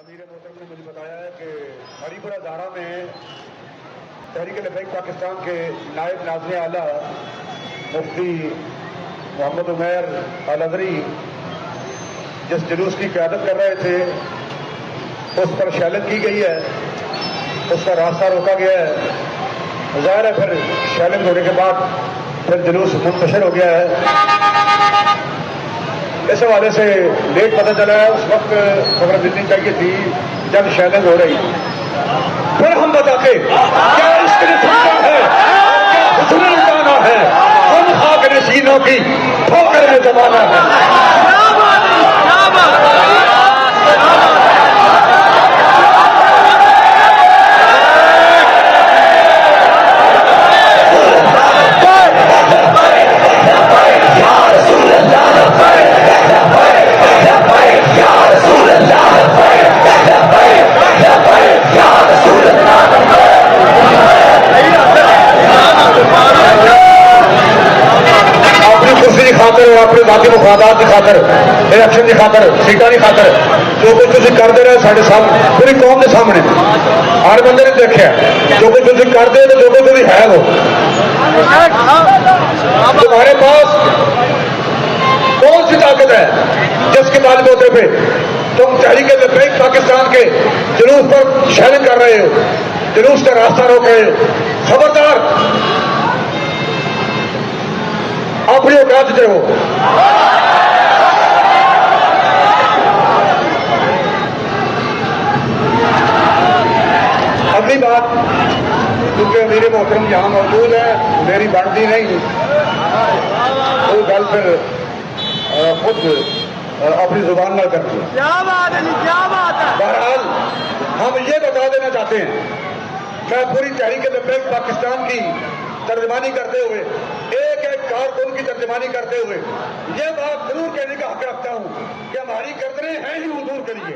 अमीर मोहतरम ने मुझे बताया है कि हरीपुरा दारा में तहरीक लबैक पाकिस्तान के नायब नाज़िर आला मुफ्ती मोहम्मद उमैर अल-अज़हरी जिस जुलूस की क़यादत कर रहे थे उस पर शैलिंग की गई है, उसका रास्ता रोका गया है। ज़ाहिर है फिर शैलिंग होने के बाद फिर जुलूस मुंतशिर हो गया है। इस हवाले से लेट पता चला है, उस वक्त खबर मिलनी चाहिए थी जब शैलिंग हो रही। फिर हम बताते क्या इसके लिए सुनना है, क्या हुस्न लुटाना है, हम खाक नशीनों की ठोकर में दबाना है। खातर अपने जाती मुफादात की खातर इलेक्शन की खातर सीटा की खातर जो कुछ तुम करते रहे साढ़े सामने पूरी कौम के सामने हर बंदे ने देखा जो कुछ तुम करते हो तो जो कुछ तुम है वो तुम्हारे पास कौन सी ताकत है जिसके तालिब होते पे तुम तहरीक लबैक पाकिस्तान के जुलूस पर शैलिंग कर रहे हो, जुलूस का रास्ता रोक रहे हो। खबरदार अपनी औकात से हो। अगली बात, क्योंकि अमीर मोहतरम यहां मौजूद है, मेरी बनती नहीं वो गल फिर खुद अपनी जुबान में करती है। क्या बात है, क्या बात है। बहरहाल हम ये बता देना चाहते हैं, मैं पूरी तहरीक लबैक पाकिस्तान की तर्जमानी करते हुए एक एक कारकुन की तर्जमानी करते हुए यह बात जरूर कहने का हक रखता हूं कि हमारी गर्दनें हैं ही हुजूर के लिए।